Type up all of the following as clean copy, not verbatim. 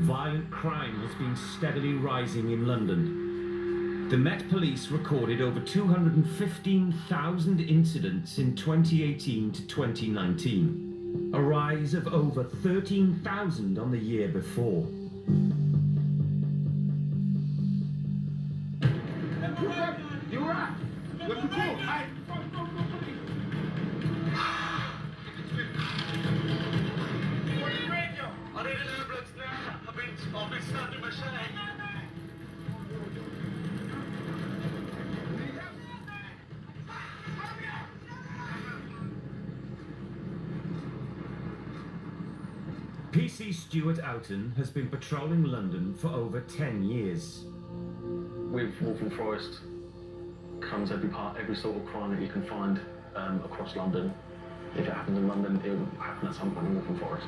violent crime has been steadily rising in London. The Met Police recorded over 215,000 incidents in 2018 to 2019, a rise of over 13,000 on the year before. You're right. Look at you. I need an ambulance now. I've been stabbed with machete. PC Stuart Oughton has been patrolling London for over 10 years. With Waltham Forest comes every sort of crime that you can find across London. If it happens in London, it will happen at some point in Waltham Forest.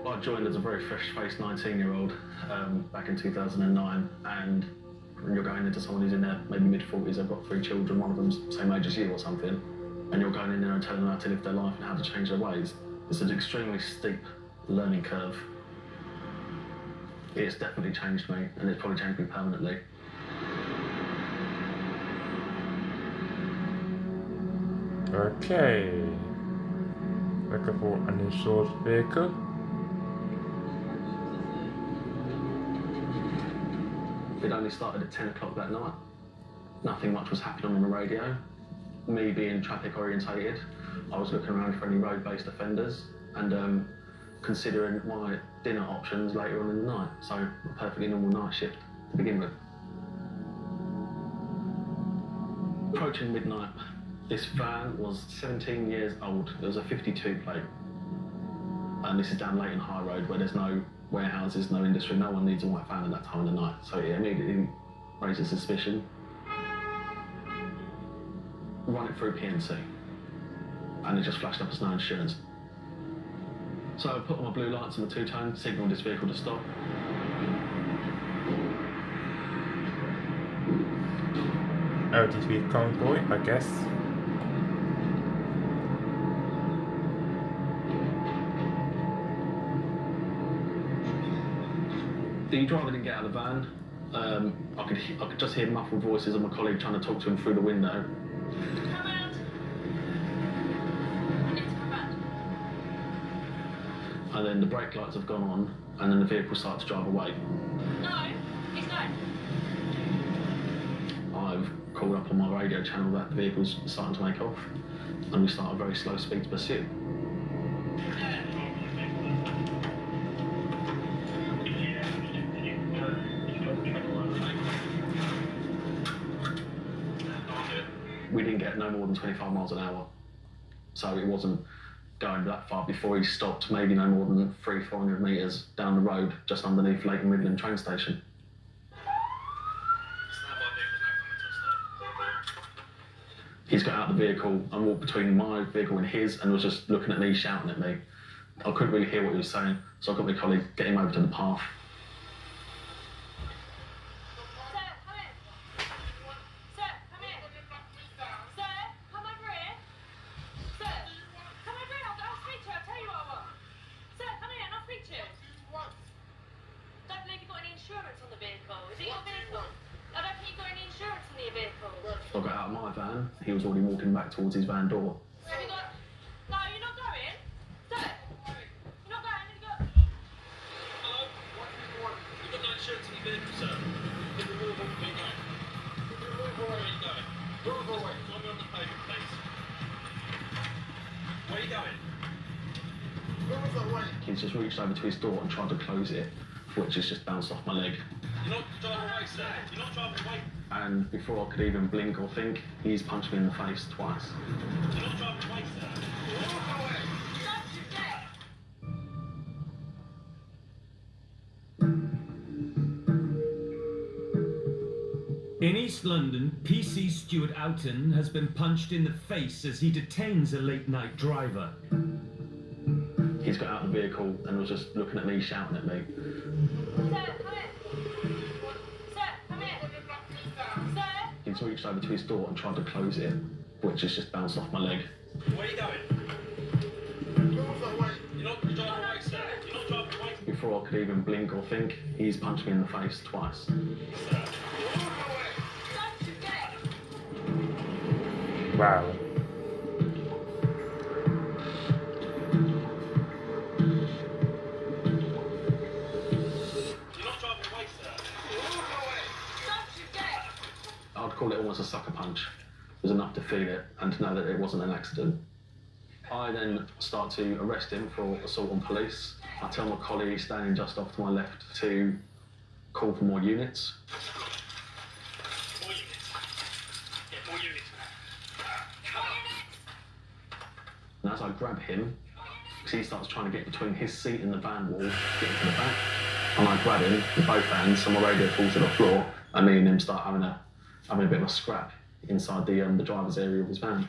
I joined as a very fresh-faced 19-year-old back in 2009, and you're going into someone who's in their maybe mid-40s, they've got 3 children, one of them's the same age as you or something, and you're going in there and telling them how to live their life and how to change their ways. It's an extremely steep learning curve. It's definitely changed me, and it's probably changed me permanently. Okay. Looking for an uninsured vehicle. It only started at 10 o'clock that night. Nothing much was happening on the radio. Me being traffic orientated, I was looking around for any road-based offenders and considering my dinner options later on in the night. So a perfectly normal night shift to begin with. Approaching midnight, this van was 17 years old. It was a 52 plate. And this is down Leighton High Road where there's no warehouses, no industry, no one needs a white van at that time of the night. So it immediately raises suspicion. Run it through PNC. And it just flashed up as no insurance. So I put on my blue lights on the two-tone, signalled this vehicle to stop. LTV convoy, I guess. The driver didn't get out of the van. I could just hear muffled voices of my colleague trying to talk to him through the window. Come out. Need to come out. And then the brake lights have gone on, and then the vehicle started to drive away. No, he's not. I've called up on my radio channel that the vehicle's starting to make off, and we start a very slow speed to pursue. We didn't get no more than 25 miles an hour, so it wasn't going that far before he stopped, maybe no more than 300-400 metres down the road, just underneath Leighton Midland train station. He's got out of the vehicle and walked between my vehicle and his and was just looking at me, shouting at me. I couldn't really hear what he was saying, so I got my colleague, get him over to the path. I got out of my van, he was already walking back towards his van door. Have you got... No, you're not going. Sir, you're not going. Have you got... Hello? What do you want? You've got no insurance in your vehicle, sir. Get the move on, where you going? Get the move away. Where are you going? Move away. Join me on the pavement, please. Where are you going? Move away. He's just reached over to his door and tried to close it, which has just bounced off my leg. You're not driving away, sir. You're not driving away. And before I could even blink or think, he's punched me in the face twice. You're not driving away, sir. Move away. In East London, PC Stuart Oughton has been punched in the face as he detains a late-night driver. He's got out of the vehicle and was just looking at me, shouting at me. Sir, come here. Sir, come here. Sir? He's reached over to his door and tried to close it, which has just bounced off my leg. Where are you going? You're not driving away, sir. You're not driving away. Before I could even blink or think, he's punched me in the face twice. Don't you get it? Wow. You're not driving away, sir. Don't you get it? I'd call it almost a sucker punch. It was enough to feel it and to know that it wasn't an accident. I then start to arrest him for assault on police. I tell my colleague standing just off to my left to call for more units. More units. Get more units. And as I grab him, because he starts trying to get between his seat and the van wall, get to the back, and I grab him with both hands, so my radio falls to the floor, and me and him start having a bit of a scrap inside the driver's area of his van.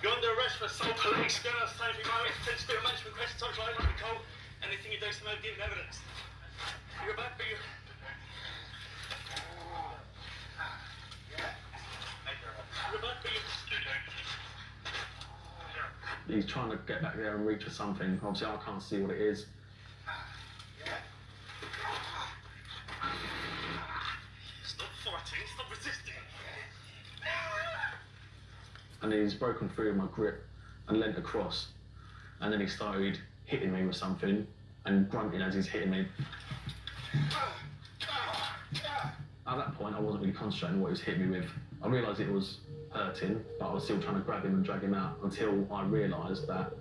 You're under arrest for assault, police, going on safety moments, potential bit of management request, touch like Nicole. Anything you do to no given evidence. You're back for you. You're back for you. He's trying to get back there and reach for something. Obviously, I can't see what it is. Stop fighting, stop resisting. And he's broken free of my grip and leant across. And then he started hitting me with something and grunting as he's hitting me. At that point, I wasn't really concentrating on what he was hitting me with. I realised it was hurting, but I was still trying to grab him and drag him out until I realised that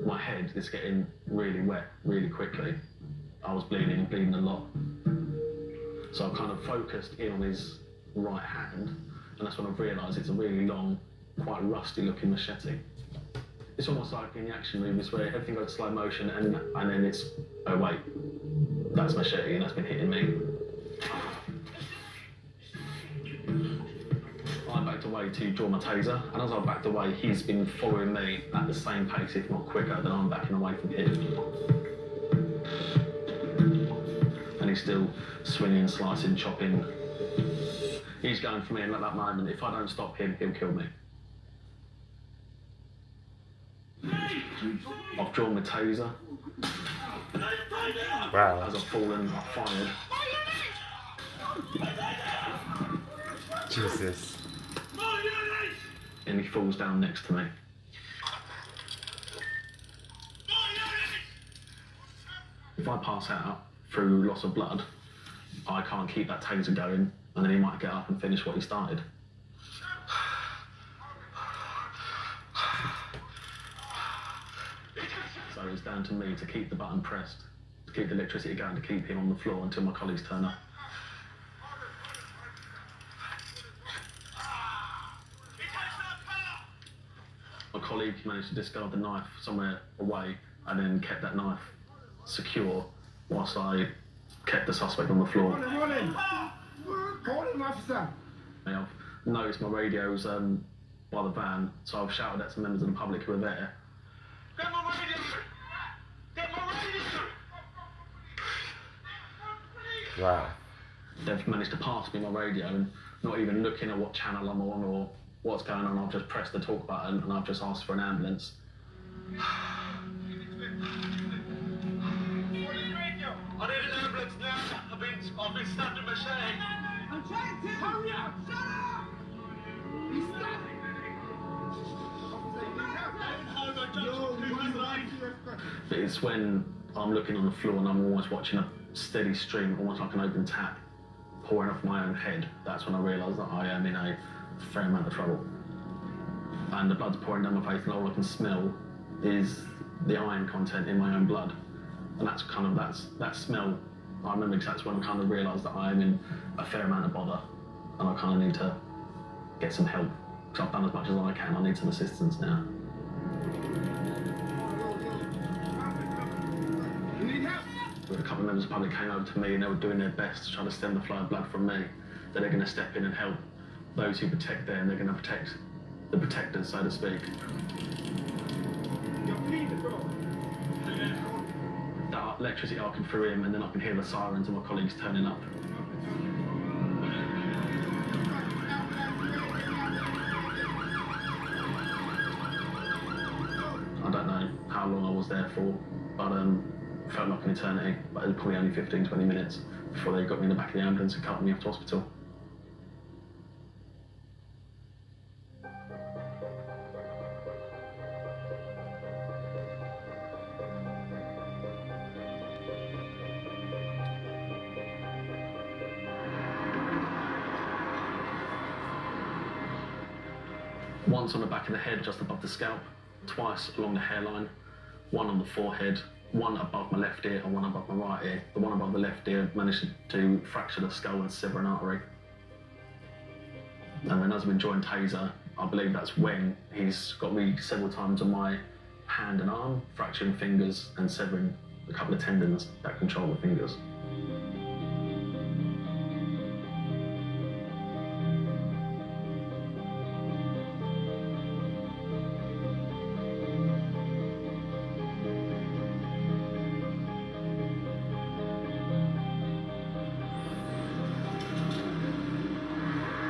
my head is getting really wet really quickly. I was bleeding a lot. So I kind of focused in on his right hand, and that's when I realised it's a really long, quite rusty looking machete. It's almost like in the action movies where everything goes slow motion and then it's, oh wait, that's machete and that's been hitting me. I backed away to draw my taser, and as I backed away, he's been following me at the same pace, if not quicker, than I'm backing away from him. And he's still swinging, slicing, chopping. He's going for me, and at that moment, if I don't stop him, he'll kill me. I've drawn my taser. Wow. As I've fallen, I've fired. Jesus. And he falls down next to me. If I pass out through loss of blood, I can't keep that taser going, and then he might get up and finish what he started. So it's down to me to keep the button pressed, to keep the electricity going, to keep him on the floor until my colleagues turn up. My colleague managed to discard the knife somewhere away and then kept that knife secure whilst I kept the suspect on the floor. Morning. Morning, officer. I've noticed my radio's by the van, so I've shouted at some members of the public who were there. Get my radio! Get my radio! Wow. They've managed to pass me my radio and not even looking at what channel I'm on or what's going on. I've just pressed the talk button and I've just asked for an ambulance. I need an ambulance now. I've been stabbed with machete. I'm trying to hurry up. Shut up. He's stabbing. It's when I'm looking on the floor and I'm almost watching a steady stream, almost like an open tap, pouring off my own head. That's when I realise that I am in a fair amount of trouble. And the blood's pouring down my face and all I can smell is the iron content in my own blood. And that's kind of, that smell, I remember because that's when I kind of realised that I am in a fair amount of bother and I kind of need to get some help. Because I've done as much as I can, I need some assistance now. A couple of members of the public came over to me and they were doing their best to try to stem the flow of blood from me. That they're going to step in and help those who protect them. They're going to protect the protectors, so to speak. That electricity arcing through him, and then I can hear the sirens and my colleagues turning up. long I was there for, but felt like an eternity. But it was probably only 15-20 minutes before they got me in the back of the ambulance and carted me off to hospital. Once on the back of the head, just above the scalp, twice along the hairline, one on the forehead, one above my left ear and one above my right ear. The one above the left ear managed to fracture the skull and sever an artery. And then as I've been joined taser, I believe that's when he's got me several times on my hand and arm, fracturing fingers and severing a couple of tendons that control the fingers.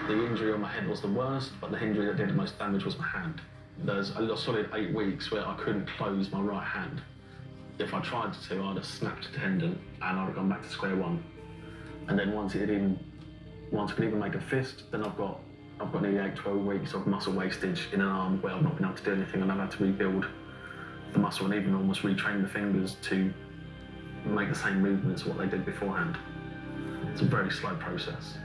The injury on my head was the worst, but the injury that did the most damage was my hand. There's a solid 8 weeks where I couldn't close my right hand. If I tried to, I'd have snapped a tendon and I'd have gone back to square one. And then once I could even make a fist, then I've got nearly 8-12 weeks of muscle wastage in an arm where I've not been able to do anything, and I've had to rebuild the muscle and even almost retrain the fingers to make the same movements what they did beforehand. It's a very slow process.